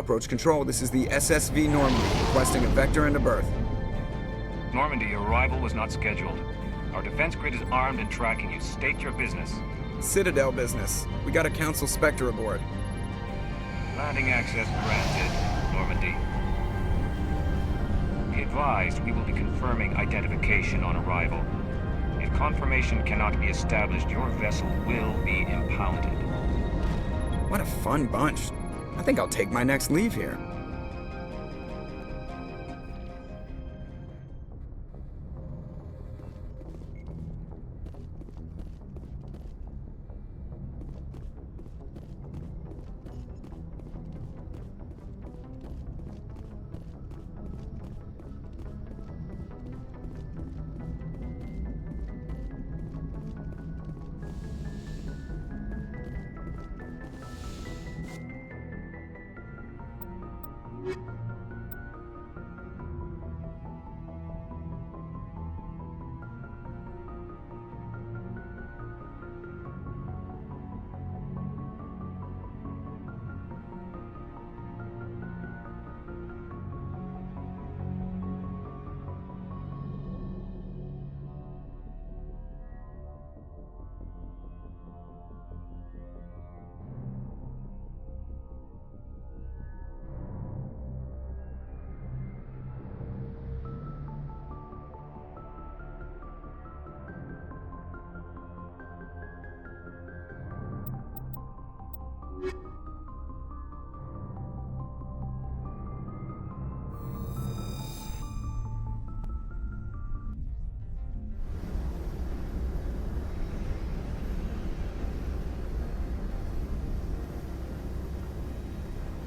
Approach control, this is the SSV Normandy, requesting a vector and a berth. Normandy, your arrival was not scheduled. Our defense grid is armed and tracking you. State your business. Citadel business. We got a Council Spectre aboard. Landing access granted, Normandy. Be advised, we will be confirming identification on arrival. If confirmation cannot be established, your vessel will be impounded. What a fun bunch. I think I'll take my next leave here.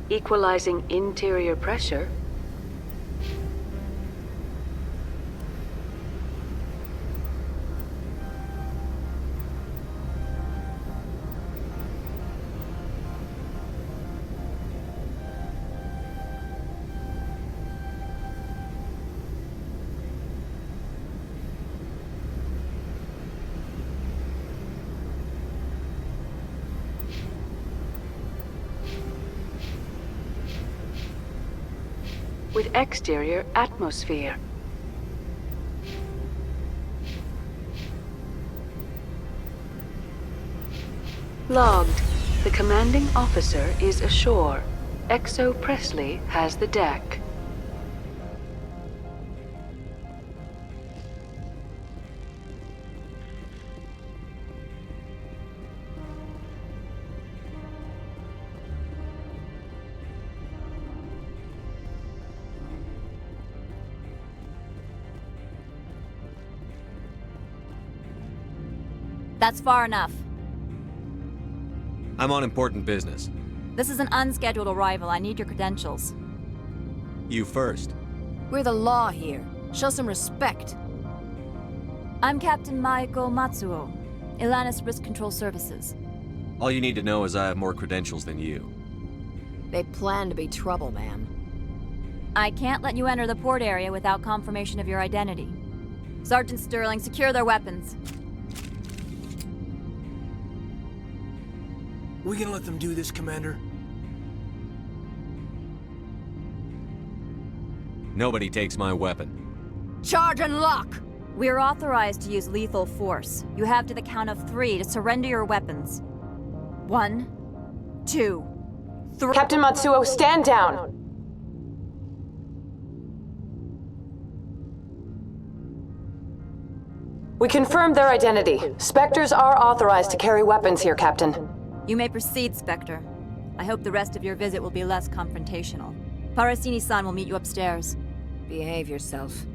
Equalizing interior pressure. With exterior atmosphere. Logged. The commanding officer is ashore. XO Presley has the deck. That's far enough. I'm on important business. This is an unscheduled arrival. I need your credentials. You first. We're the law here. Show some respect. I'm Captain Maiko Matsuo, Ilanis Risk Control Services. All you need to know is I have more credentials than you. They plan to be trouble, ma'am. I can't let you enter the port area without confirmation of your identity. Sergeant Sterling, secure their weapons. We can let them do this, Commander. Nobody takes my weapon. Charge and lock! We're authorized to use lethal force. You have to the count of 3 to surrender your weapons. 1, 2, 3. Captain Matsuo, stand down! We confirmed their identity. Spectres are authorized to carry weapons here, Captain. You may proceed, Spectre. I hope the rest of your visit will be less confrontational. Parasini-san will meet you upstairs. Behave yourself.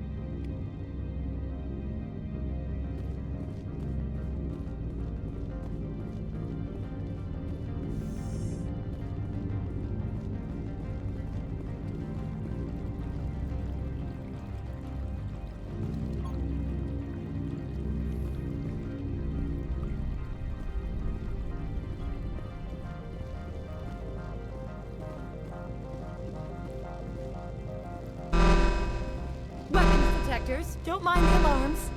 Don't mind the alarms.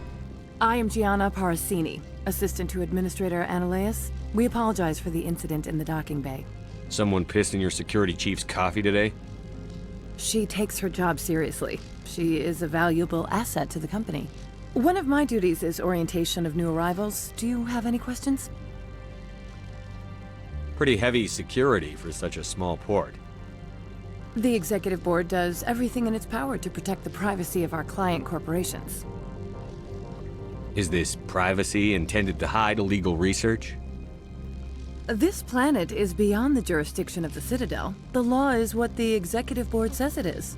I am Gianna Parasini, assistant to Administrator Ananias. We apologize for the incident in the docking bay. Someone pissed in your security chief's coffee today? She takes her job seriously. She is a valuable asset to the company. One of my duties is orientation of new arrivals. Do you have any questions? Pretty heavy security for such a small port. The executive board does everything in its power to protect the privacy of our client corporations. Is this privacy intended to hide illegal research? This planet is beyond the jurisdiction of the Citadel. The law is what the executive board says it is.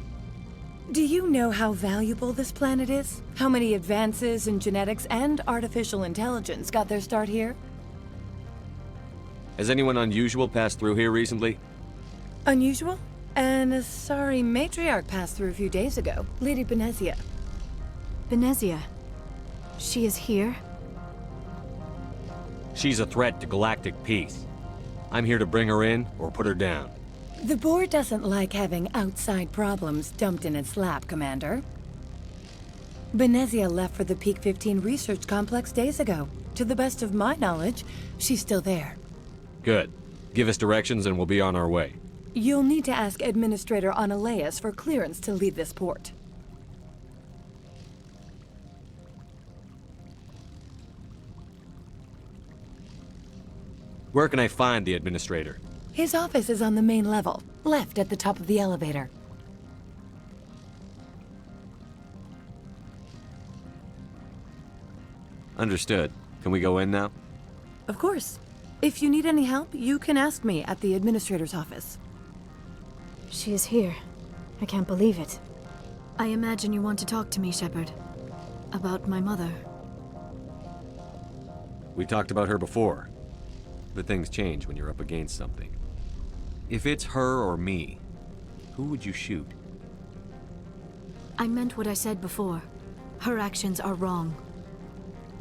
Do you know how valuable this planet is? How many advances in genetics and artificial intelligence got their start here? Has anyone unusual passed through here recently? Unusual? And a sorry matriarch passed through a few days ago, Lady Benezia. Benezia. She is here? She's a threat to galactic peace. I'm here to bring her in or put her down. The board doesn't like having outside problems dumped in its lap, Commander. Benezia left for the Peak 15 research complex days ago. To the best of my knowledge, she's still there. Good. Give us directions and we'll be on our way. You'll need to ask Administrator Analeas for clearance to leave this port. Where can I find the Administrator? His office is on the main level, left at the top of the elevator. Understood. Can we go in now? Of course. If you need any help, you can ask me at the Administrator's office. She is here. I can't believe it. I imagine you want to talk to me, Shepard. About my mother. We talked about her before. But things change when you're up against something. If it's her or me, who would you shoot? I meant what I said before. Her actions are wrong.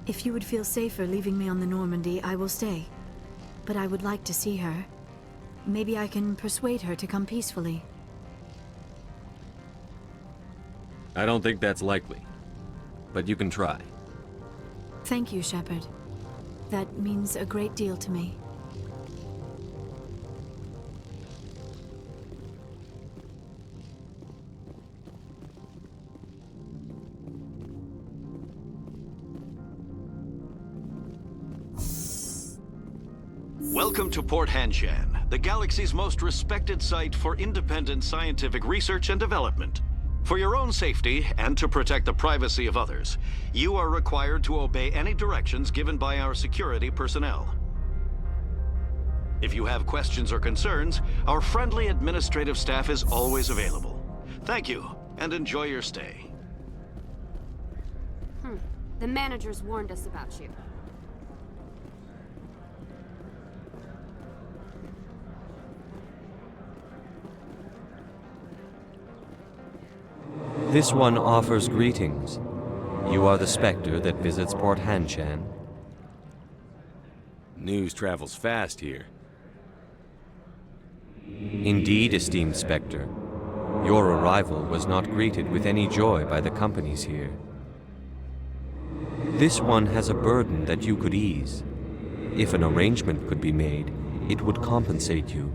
If you would feel safer leaving me on the Normandy, I will stay. But I would like to see her. Maybe I can persuade her to come peacefully. I don't think that's likely. But you can try. Thank you, Shepard. That means a great deal to me. Welcome to Port Hanshan, the galaxy's most respected site for independent scientific research and development. For your own safety and to protect the privacy of others, you are required to obey any directions given by our security personnel. If you have questions or concerns, our friendly administrative staff is always available. Thank you, and enjoy your stay. The managers warned us about you. This one offers greetings. You are the Spectre that visits Port Hanshan. News travels fast here. Indeed, esteemed Spectre. Your arrival was not greeted with any joy by the companies here. This one has a burden that you could ease. If an arrangement could be made, it would compensate you.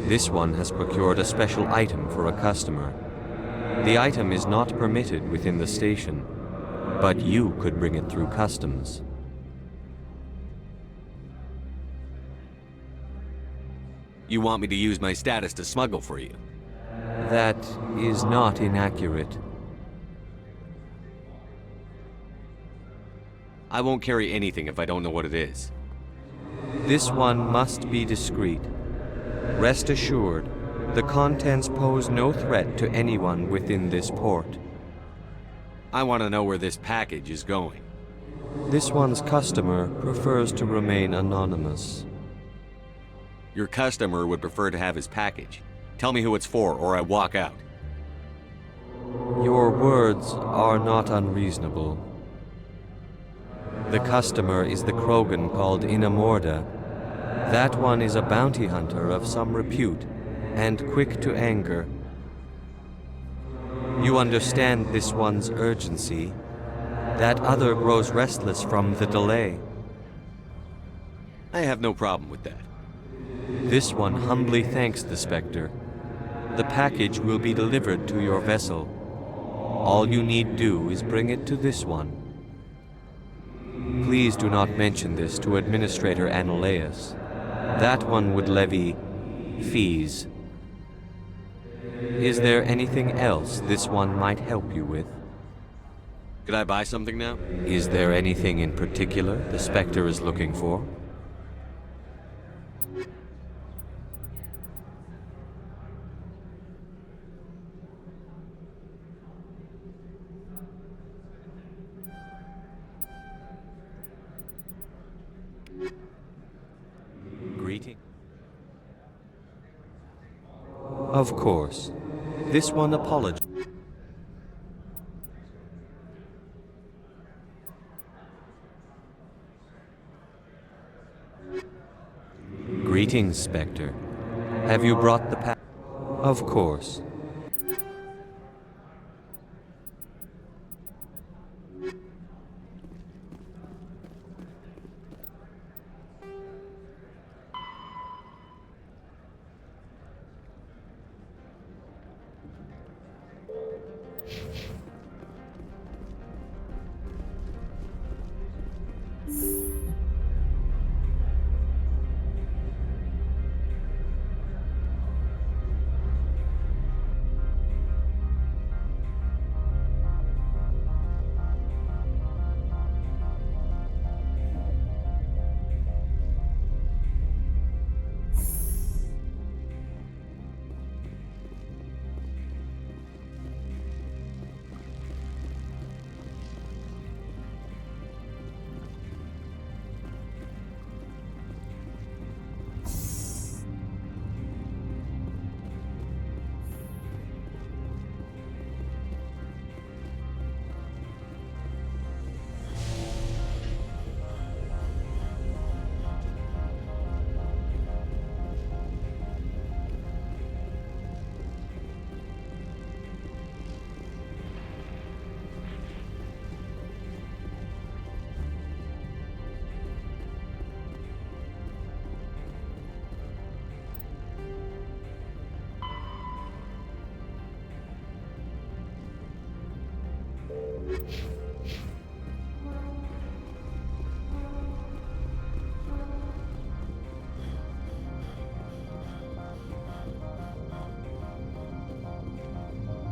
This one has procured a special item for a customer. The item is not permitted within the station, but you could bring it through customs. You want me to use my status to smuggle for you? That is not inaccurate. I won't carry anything if I don't know what it is. This one must be discreet. Rest assured, the contents pose no threat to anyone within this port. I want to know where this package is going. This one's customer prefers to remain anonymous. Your customer would prefer to have his package. Tell me who it's for, or I walk out. Your words are not unreasonable. The customer is the Krogan called Inamorda. That one is a bounty hunter of some repute, and quick to anger. You understand this one's urgency. That other grows restless from the delay. I have no problem with that. This one humbly thanks the Spectre. The package will be delivered to your vessel. All you need do is bring it to this one. Please do not mention this to Administrator Annaleus. That one would levy fees. Is there anything else this one might help you with? Could I buy something now? Is there anything in particular the Spectre is looking for? Greeting. Of course. This one apologizes. Greetings, Spectre. Have you brought the pack? Of course.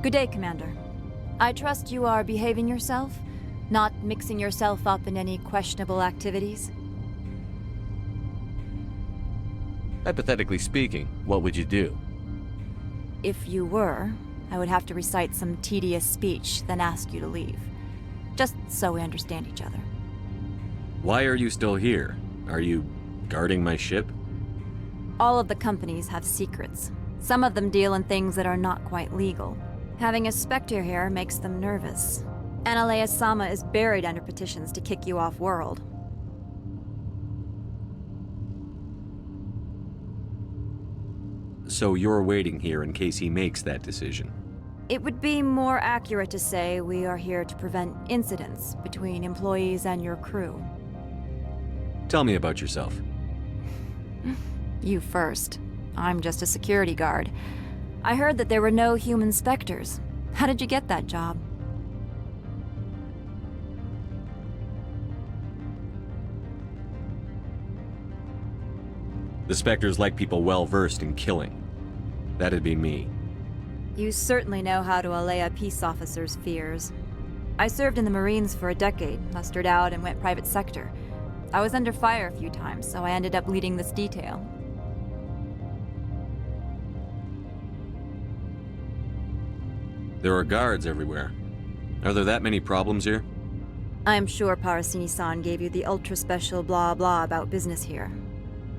Good day, Commander. I trust you are behaving yourself, not mixing yourself up in any questionable activities? Hypothetically speaking, what would you do? If you were, I would have to recite some tedious speech, then ask you to leave. Just so we understand each other. Why are you still here? Are you guarding my ship? All of the companies have secrets. Some of them deal in things that are not quite legal. Having a Spectre here makes them nervous. Annaleus-sama is buried under petitions to kick you off-world. So you're waiting here in case he makes that decision? It would be more accurate to say we are here to prevent incidents between employees and your crew. Tell me about yourself. You first. I'm just a security guard. I heard that there were no human Spectres. How did you get that job? The Spectres like people well-versed in killing. That'd be me. You certainly know how to allay a peace officer's fears. I served in the Marines for a decade, mustered out and went private sector. I was under fire a few times, so I ended up leading this detail. There are guards everywhere. Are there that many problems here? I'm sure Parasini-san gave you the ultra-special blah-blah about business here.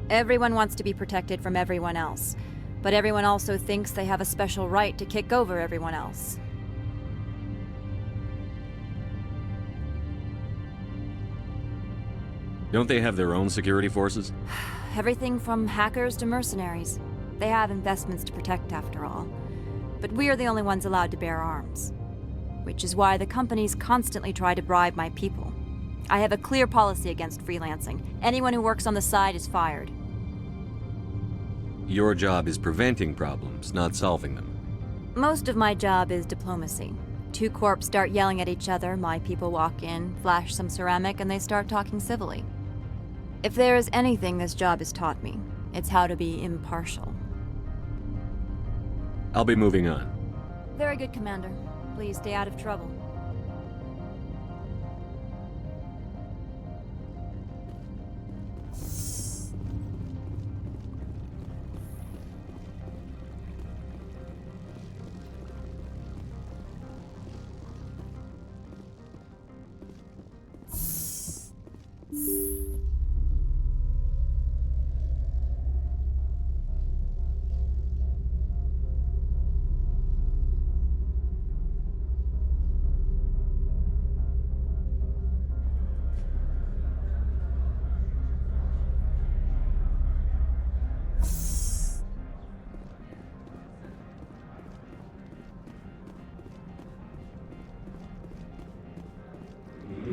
Everyone wants to be protected from everyone else, but everyone also thinks they have a special right to kick over everyone else. Don't they have their own security forces? Everything from hackers to mercenaries. They have investments to protect, after all. But we're the only ones allowed to bear arms. Which is why the companies constantly try to bribe my people. I have a clear policy against freelancing. Anyone who works on the side is fired. Your job is preventing problems, not solving them. Most of my job is diplomacy. Two corps start yelling at each other, my people walk in, flash some ceramic, and they start talking civilly. If there is anything this job has taught me, it's how to be impartial. I'll be moving on. Very good, Commander. Please stay out of trouble.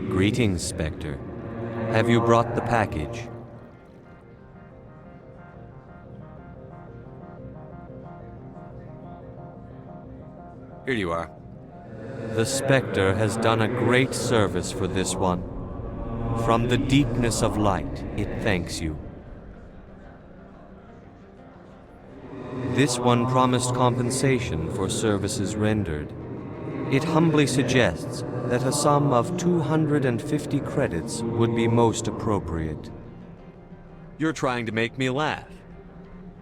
Greetings, Spectre. Have you brought the package? Here you are. The Spectre has done a great service for this one. From the deepness of light, it thanks you. This one promised compensation for services rendered. It humbly suggests that a sum of 250 credits would be most appropriate. You're trying to make me laugh.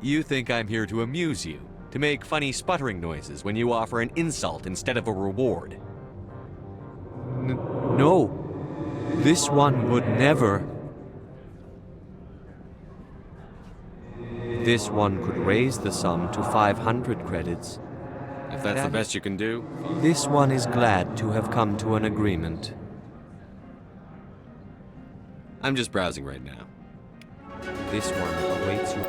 You think I'm here to amuse you, to make funny sputtering noises when you offer an insult instead of a reward. No. This one would never. This one could raise the sum to 500 credits. If that's the best you can do. This one is glad to have come to an agreement. I'm just browsing right now. This one awaits you.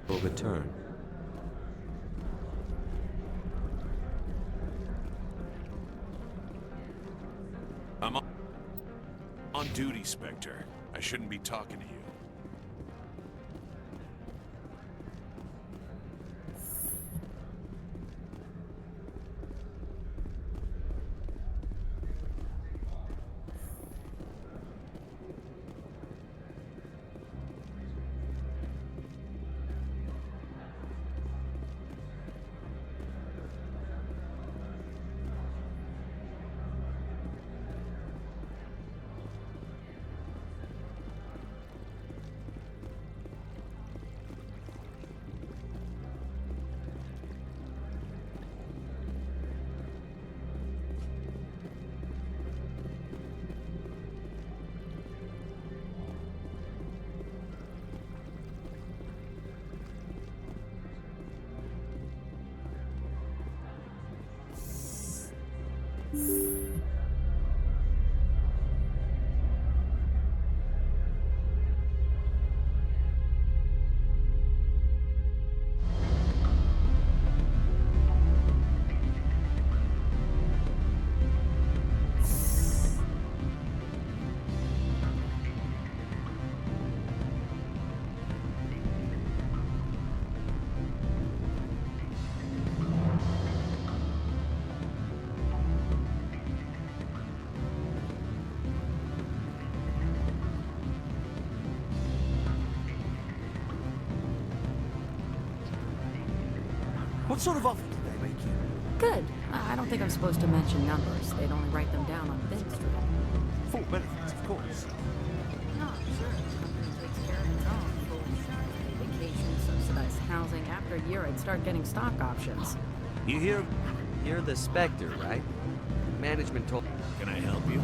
Will return. I'm on duty, Spectre. I shouldn't be talking to you. What sort of offer did they make you? Good. I don't think I'm supposed to mention numbers. They'd only write them down on Big Street. Full benefits, of course. No, sure. The company takes care of its own. Full insurance, vacation, subsidized housing. After a year, I'd start getting stock options. You hear? You're the Spectre, right? Management told... Can I help you?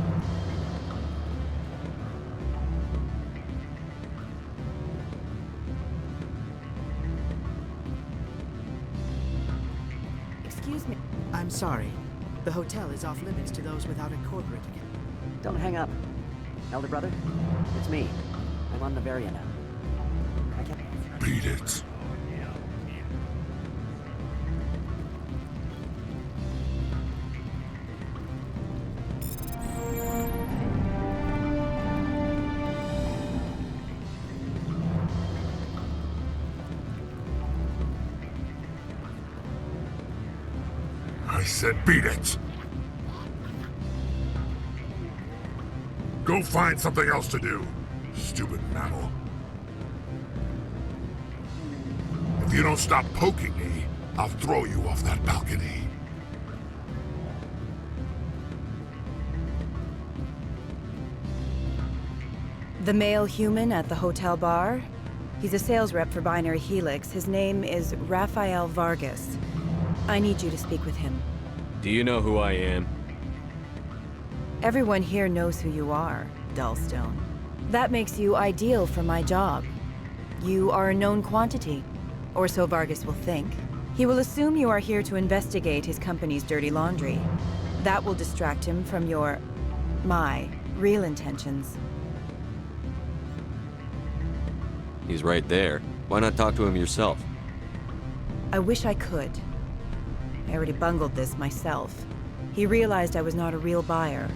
Excuse me. I'm sorry. The hotel is off limits to those without a corporate account. Don't hang up. Elder brother, it's me. I'm on Bavaria now. I can't... Beat it. I said beat it! Go find something else to do, stupid mammal. If you don't stop poking me, I'll throw you off that balcony. The male human at the hotel bar? He's a sales rep for Binary Helix. His name is Rafael Vargas. I need you to speak with him. Do you know who I am? Everyone here knows who you are, Dullstone. That makes you ideal for my job. You are a known quantity, or so Vargas will think. He will assume you are here to investigate his company's dirty laundry. That will distract him from my real intentions. He's right there. Why not talk to him yourself? I wish I could. I already bungled this myself. He realized I was not a real buyer.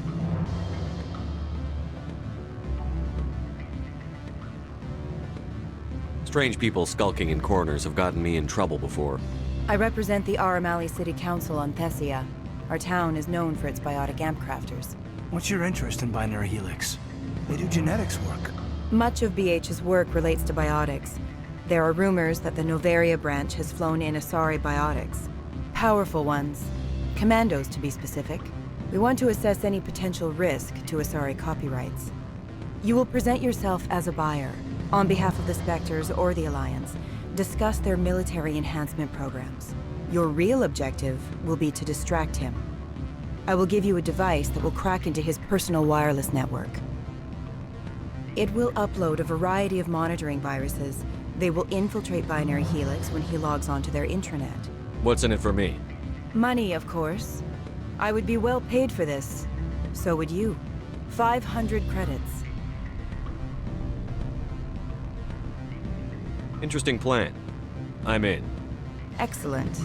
Strange people skulking in corners have gotten me in trouble before. I represent the Aramali City Council on Thessia. Our town is known for its biotic amp crafters. What's your interest in Binary Helix? They do genetics work. Much of BH's work relates to biotics. There are rumors that the Novaria branch has flown in Asari biotics. Powerful ones. Commandos, to be specific. We want to assess any potential risk to Asari copyrights. You will present yourself as a buyer, on behalf of the Spectres or the Alliance. Discuss their military enhancement programs. Your real objective will be to distract him. I will give you a device that will crack into his personal wireless network. It will upload a variety of monitoring viruses. They will infiltrate Binary Helix when he logs onto their intranet. What's in it for me? Money, of course. I would be well paid for this. So would you. 500 credits. Interesting plan. I'm in. Excellent.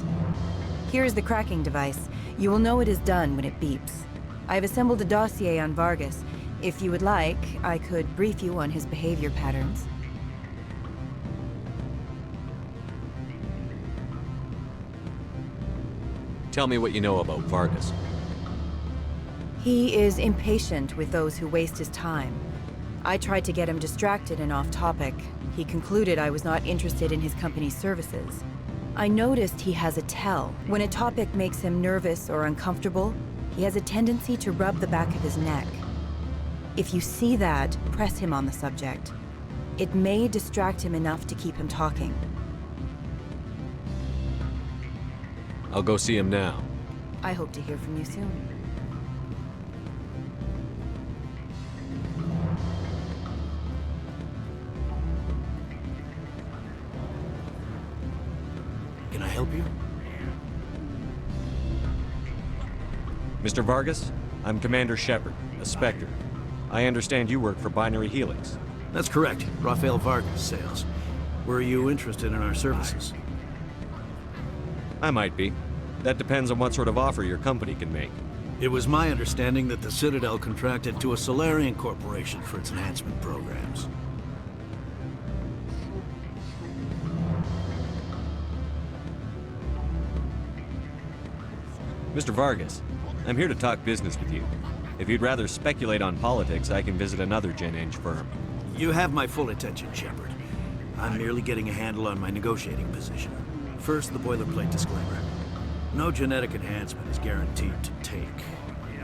Here's the cracking device. You will know it is done when it beeps. I've assembled a dossier on Vargas. If you would like, I could brief you on his behavior patterns. Tell me what you know about Vargas. He is impatient with those who waste his time. I tried to get him distracted and off topic. He concluded I was not interested in his company's services. I noticed he has a tell. When a topic makes him nervous or uncomfortable, he has a tendency to rub the back of his neck. If you see that, press him on the subject. It may distract him enough to keep him talking. I'll go see him now. I hope to hear from you soon. Can I help you? Mr. Vargas, I'm Commander Shepard, a Spectre. I understand you work for Binary Helix. That's correct. Rafael Vargas, sales. Were you interested in our services? I might be. That depends on what sort of offer your company can make. It was my understanding that the Citadel contracted to a Solarian corporation for its enhancement programs. Mr. Vargas, I'm here to talk business with you. If you'd rather speculate on politics, I can visit another Gen Eng firm. You have my full attention, Shepard. I'm merely getting a handle on my negotiating position. First, the boilerplate disclaimer. No genetic enhancement is guaranteed to take.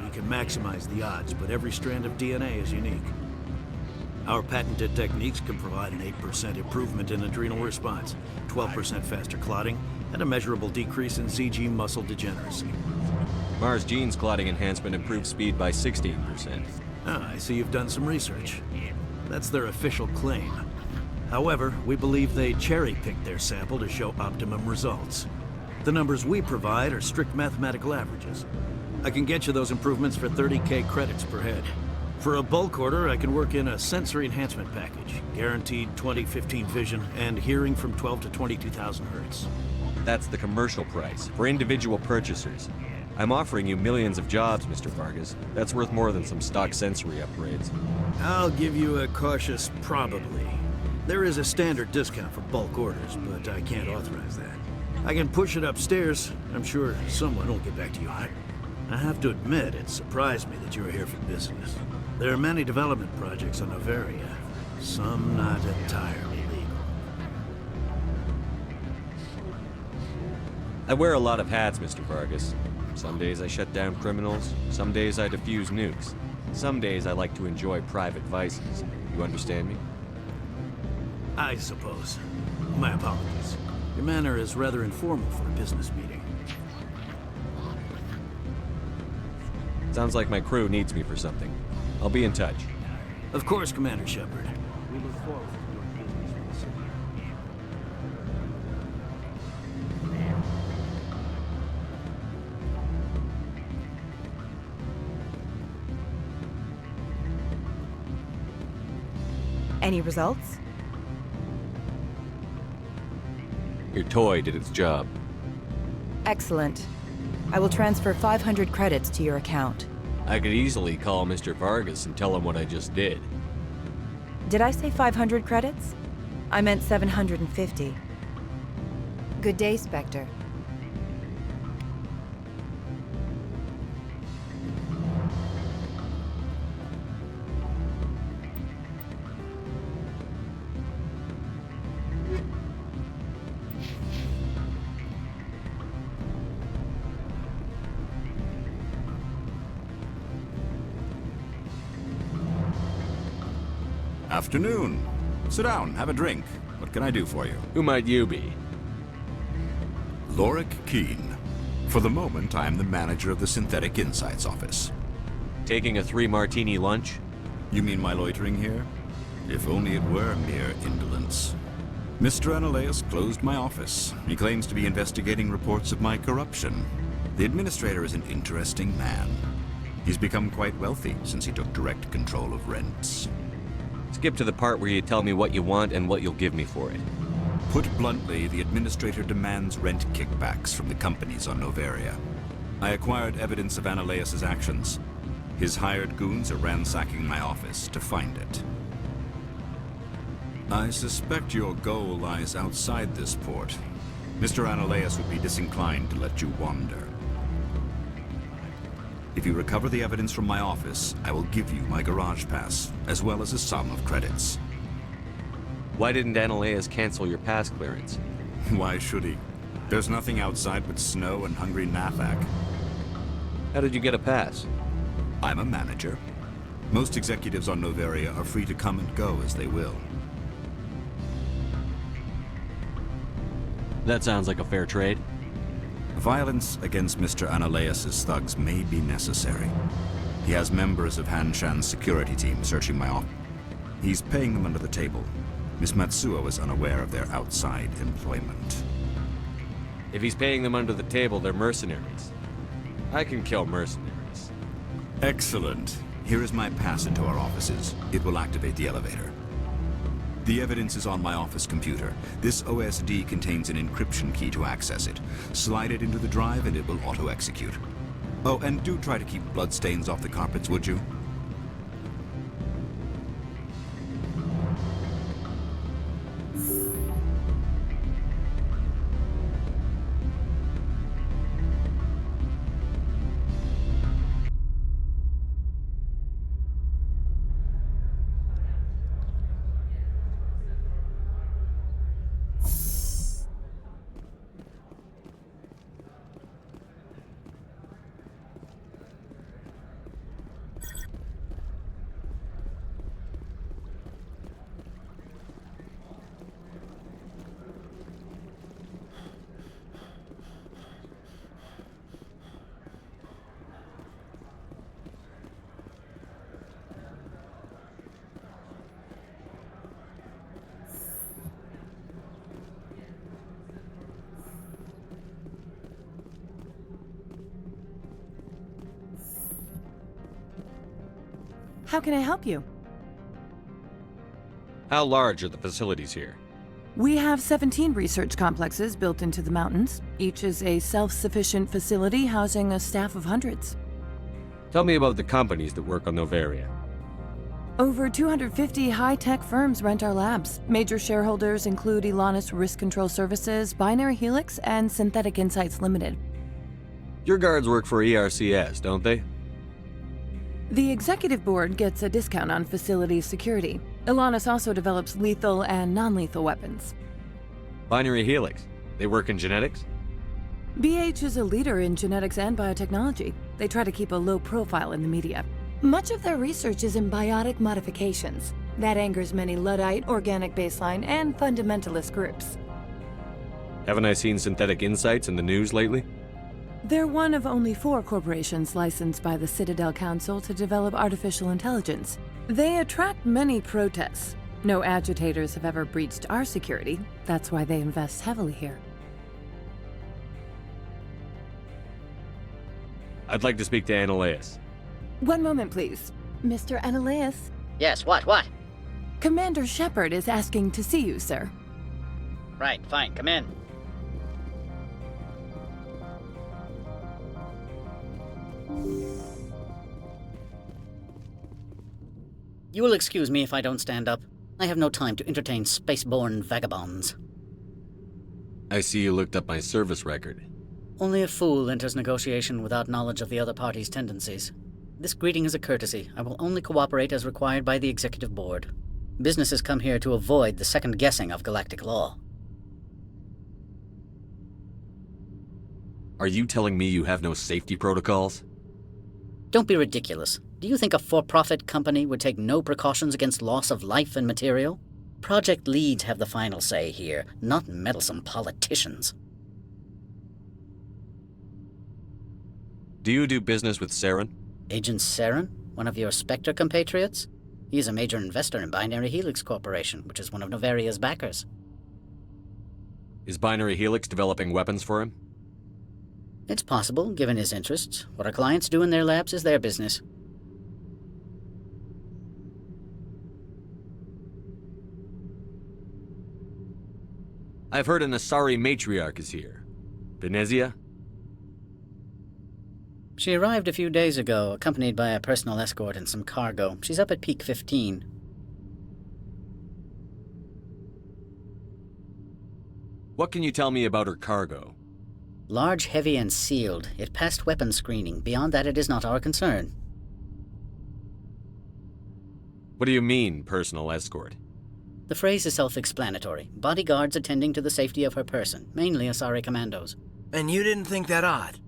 You can maximize the odds, but every strand of DNA is unique. Our patented techniques can provide an 8% improvement in adrenal response, 12% faster clotting, and a measurable decrease in CG muscle degeneracy. Mars Gene's clotting enhancement improves speed by 16%. Ah, I see you've done some research. That's their official claim. However, we believe they cherry-picked their sample to show optimum results. The numbers we provide are strict mathematical averages. I can get you those improvements for 30K credits per head. For a bulk order, I can work in a sensory enhancement package. Guaranteed 20/15 vision and hearing from 12 to 22,000 hertz. That's the commercial price, for individual purchasers. I'm offering you millions of jobs, Mr. Vargas. That's worth more than some stock sensory upgrades. I'll give you a cautious probably. There is a standard discount for bulk orders, but I can't authorize that. I can push it upstairs. I'm sure someone will get back to you on it. I have to admit, it surprised me that you were here for business. There are many development projects on Novaria, some not entirely legal. I wear a lot of hats, Mr. Vargas. Some days I shut down criminals, some days I defuse nukes. Some days I like to enjoy private vices. You understand me? I suppose. My apologies. Your manner is rather informal for a business meeting. Sounds like my crew needs me for something. I'll be in touch. Of course, Commander Shepard. We look forward to doing business with the city. Any results? Your toy did its job. Excellent. I will transfer 500 credits to your account. I could easily call Mr. Vargas and tell him what I just did. Did I say 500 credits? I meant 750. Good day, Spectre. Afternoon. Sit down, have a drink. What can I do for you? Who might you be? Lorik Keene. For the moment, I am the manager of the Synthetic Insights office. Taking a 3-martini lunch? You mean my loitering here? If only it were mere indolence. Mr. Analeas closed my office. He claims to be investigating reports of my corruption. The administrator is an interesting man. He's become quite wealthy since he took direct control of rents. Skip to the part where you tell me what you want and what you'll give me for it. Put bluntly, the administrator demands rent kickbacks from the companies on Novaria. I acquired evidence of Analeas' actions. His hired goons are ransacking my office to find it. I suspect your goal lies outside this port. Mr. Analeas would be disinclined to let you wander. If you recover the evidence from my office, I will give you my garage pass, as well as a sum of credits. Why didn't Analeas cancel your pass clearance? Why should he? There's nothing outside but snow and hungry Nathak. How did you get a pass? I'm a manager. Most executives on Novaria are free to come and go as they will. That sounds like a fair trade. Violence against Mr. Analeas' thugs may be necessary. He has members of Han-Shan's security team searching my office. He's paying them under the table. Miss Matsuo is unaware of their outside employment. If he's paying them under the table, they're mercenaries. I can kill mercenaries. Excellent. Here is my pass into our offices. It will activate the elevator. The evidence is on my office computer. This OSD contains an encryption key to access it. Slide it into the drive and it will auto-execute. Oh, and do try to keep bloodstains off the carpets, would you? How can I help you? How large are the facilities here? We have 17 research complexes built into the mountains. Each is a self-sufficient facility housing a staff of hundreds. Tell me about the companies that work on Novaria. Over 250 high-tech firms rent our labs. Major shareholders include Elanus Risk Control Services, Binary Helix, and Synthetic Insights Limited. Your guards work for ERCS, don't they? The executive board gets a discount on facility security. Elanus also develops lethal and non-lethal weapons. Binary Helix. They work in genetics? BH is a leader in genetics and biotechnology. They try to keep a low profile in the media. Much of their research is in biotic modifications. That angers many Luddite, organic baseline, and fundamentalist groups. Haven't I seen Synthetic Insights in the news lately? They're one of only 4 corporations licensed by the Citadel Council to develop artificial intelligence. They attract many protests. No agitators have ever breached our security. That's why they invest heavily here. I'd like to speak to Ananias. One moment, please. Mr. Ananias? Yes, what? Commander Shepard is asking to see you, sir. Right, fine, come in. You will excuse me if I don't stand up. I have no time to entertain spaceborne vagabonds. I see you looked up my service record. Only a fool enters negotiation without knowledge of the other party's tendencies. This greeting is a courtesy. I will only cooperate as required by the executive board. Businesses come here to avoid the second guessing of galactic law. Are you telling me you have no safety protocols? Don't be ridiculous. Do you think a for-profit company would take no precautions against loss of life and material? Project leads have the final say here, not meddlesome politicians. Do you do business with Saren? Agent Saren? One of your Spectre compatriots? He is a major investor in Binary Helix Corporation, which is one of Novaria's backers. Is Binary Helix developing weapons for him? It's possible, given his interests. What our clients do in their labs is their business. I've heard an Asari matriarch is here. Venezia? She arrived a few days ago, accompanied by a personal escort and some cargo. She's up at Peak 15. What can you tell me about her cargo? Large, heavy, and sealed. It passed weapons screening. Beyond that, it is not our concern. What do you mean, personal escort? The phrase is self-explanatory. Bodyguards attending to the safety of her person, mainly Asari commandos. And you didn't think that odd?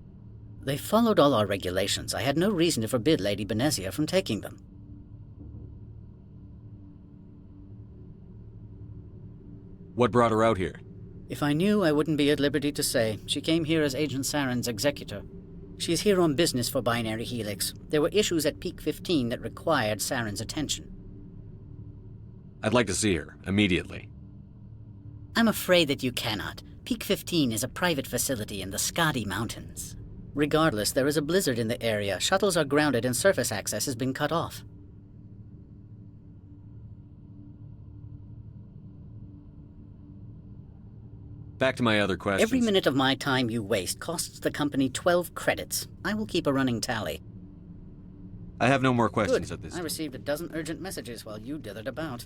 They followed all our regulations. I had no reason to forbid Lady Benezia from taking them. What brought her out here? If I knew, I wouldn't be at liberty to say. She came here as Agent Saren's executor. She is here on business for Binary Helix. There were issues at Peak 15 that required Saren's attention. I'd like to see her, immediately. I'm afraid that you cannot. Peak 15 is a private facility in the Skadi Mountains. Regardless, there is a blizzard in the area. Shuttles are grounded and surface access has been cut off. Back to my other questions. Every minute of my time you waste costs the company 12 credits. I will keep a running tally. I have no more questions Good. at this I time. received a dozen urgent messages while you dithered about.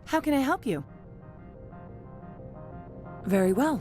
How can I help you? Very well.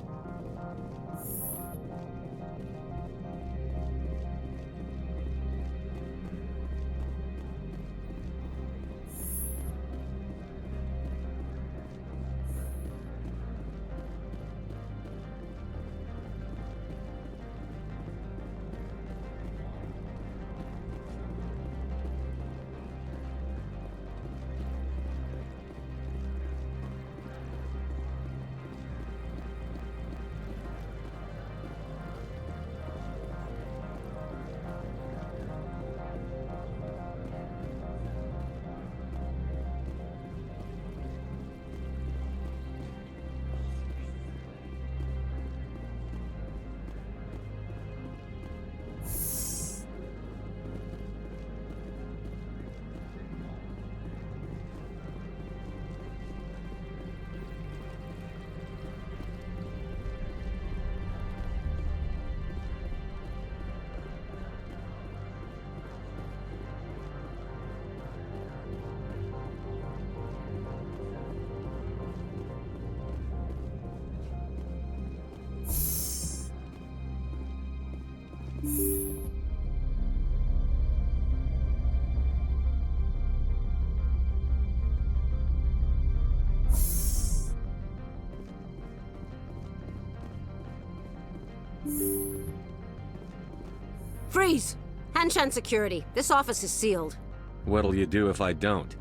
Freeze! Hanshan security. This office is sealed. What'll you do if I don't?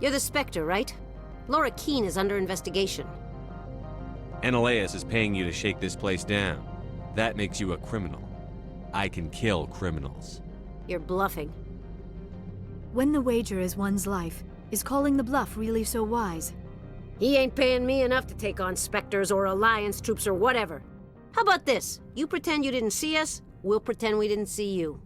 You're the Spectre, right? Laura Keene is under investigation. Ananias is paying you to shake this place down. That makes you a criminal. I can kill criminals. You're bluffing. When the wager is one's life, is calling the bluff really so wise? He ain't paying me enough to take on Spectres or Alliance troops or whatever. How about this? You pretend you didn't see us, we'll pretend we didn't see you.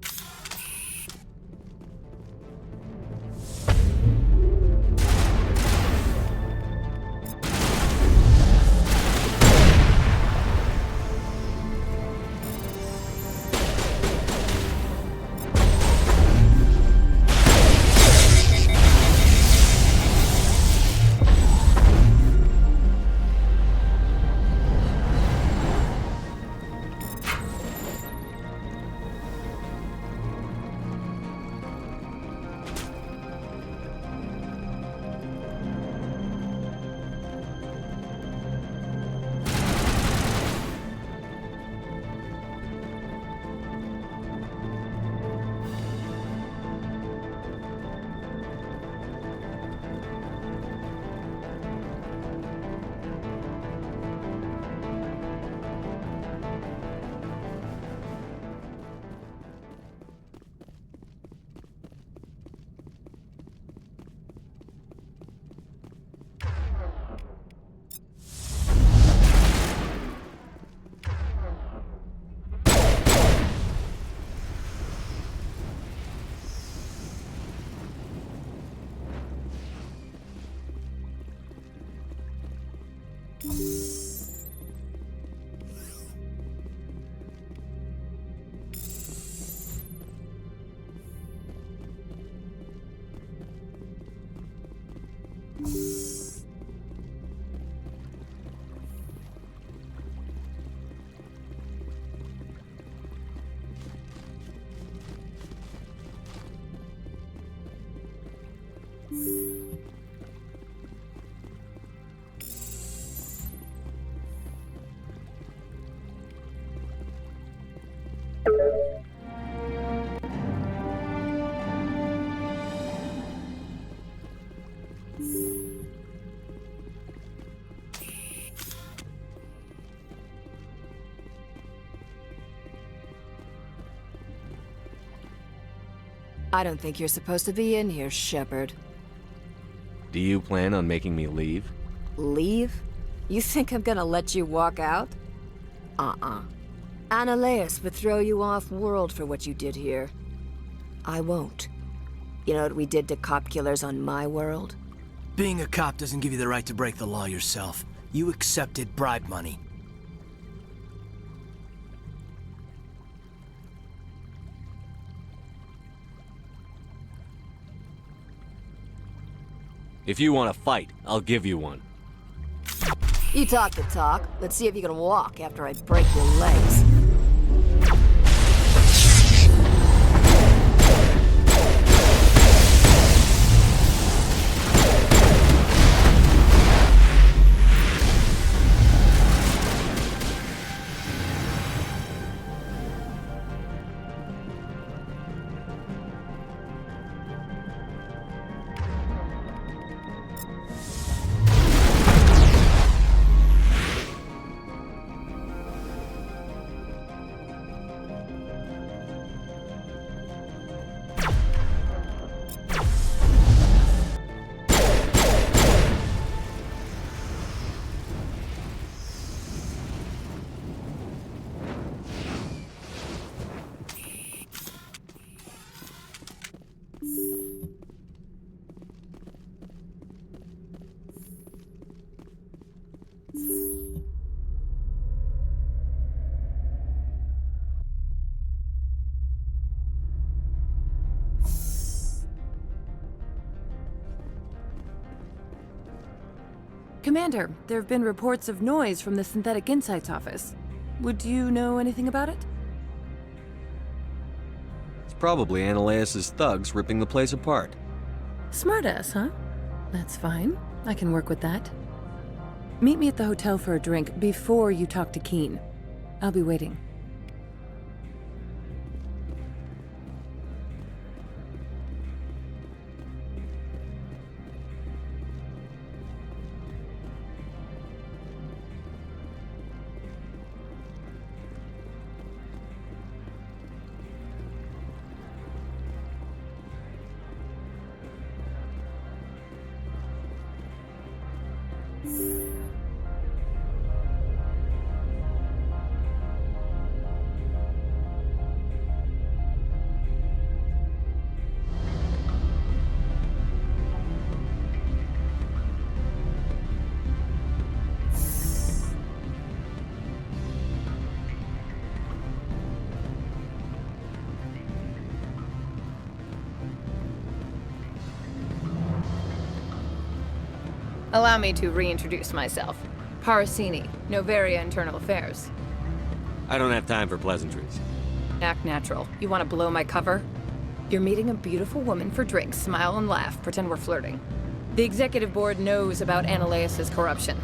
I don't think you're supposed to be in here, Shepard. Do you plan on making me leave? Leave? You think I'm gonna let you walk out? Ananias would throw you off-world for what you did here. I won't. You know what we did to cop killers on my world? Being a cop doesn't give you the right to break the law yourself. You accepted bribe money. If you want to fight, I'll give you one. You talk the talk. Let's see if you can walk after I break your legs. Commander, there have been reports of noise from the Synthetic Insights office. Would you know anything about it? It's probably Ananias' thugs ripping the place apart. Smartass, huh? That's fine. I can work with that. Meet me at the hotel for a drink before you talk to Keene. I'll be waiting. Allow me to reintroduce myself. Parasini, Novaria Internal Affairs. I don't have time for pleasantries. Act natural. You want to blow my cover? You're meeting a beautiful woman for drinks, smile and laugh, pretend we're flirting. The executive board knows about Ananias' corruption.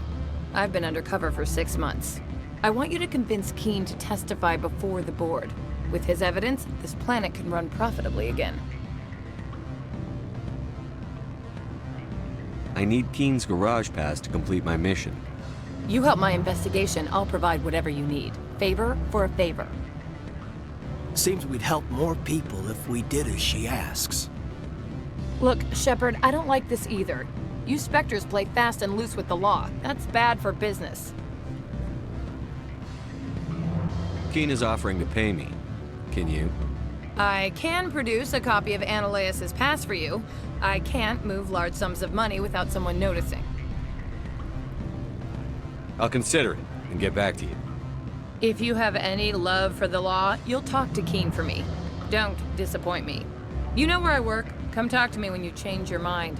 I've been undercover for 6 months. I want you to convince Keen to testify before the board. With his evidence, this planet can run profitably again. I need Keen's garage pass to complete my mission. You help my investigation, I'll provide whatever you need. Favor for a favor. Seems we'd help more people if we did as she asks. Look, Shepard, I don't like this either. You Spectres play fast and loose with the law. That's bad for business. Keen is offering to pay me. Can you? I can produce a copy of Ananias' pass for you. I can't move large sums of money without someone noticing. I'll consider it and get back to you. If you have any love for the law, you'll talk to Keen for me. Don't disappoint me. You know where I work. Come talk to me when you change your mind.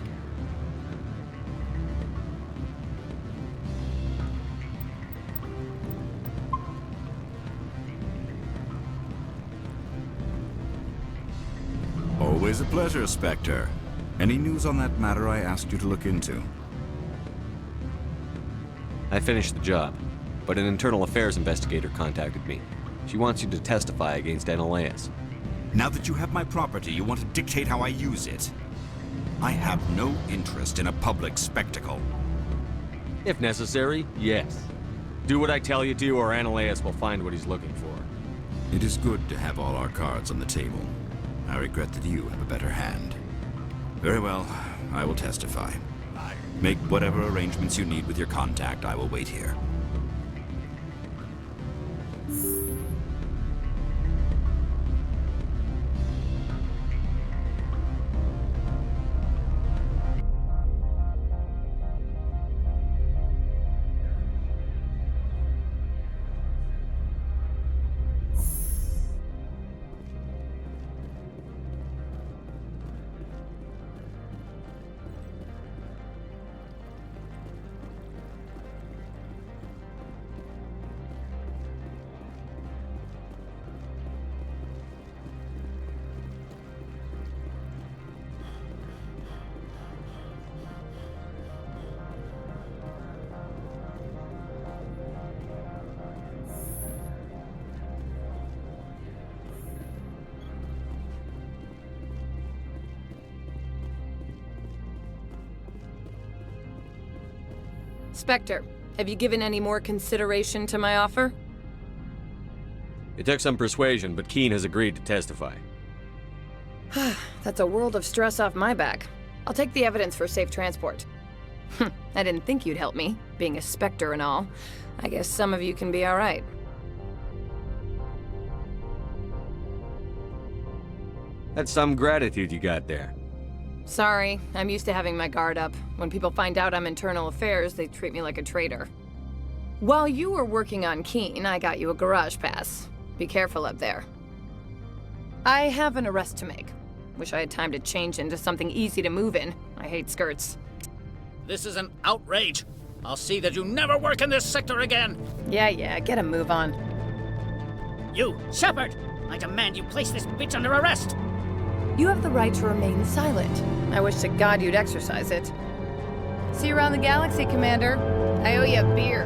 Always a pleasure, Spectre. Any news on that matter I asked you to look into? I finished the job, but an internal affairs investigator contacted me. She wants you to testify against Ananias. Now that you have my property, you want to dictate how I use it. I have no interest in a public spectacle. If necessary, yes. Do what I tell you to, or Ananias will find what he's looking for. It is good to have all our cards on the table. I regret that you have a better hand. Very well, I will testify. Make whatever arrangements you need with your contact. I will wait here. Spectre, have you given any more consideration to my offer? It took some persuasion, but Keen has agreed to testify. That's a world of stress off my back. I'll take the evidence for safe transport. I didn't think you'd help me, being a Spectre and all. I guess some of you can be all right. That's some gratitude you got there. Sorry, I'm used to having my guard up. When people find out I'm internal affairs, they treat me like a traitor. While you were working on Keen, I got you a garage pass. Be careful up there. I have an arrest to make. Wish I had time to change into something easy to move in. I hate skirts. This is an outrage. I'll see that you never work in this sector again. Yeah, get a move on. You, Shepard! I demand you place this bitch under arrest! You have the right to remain silent. I wish to God you'd exercise it. See you around the galaxy, Commander. I owe you a beer.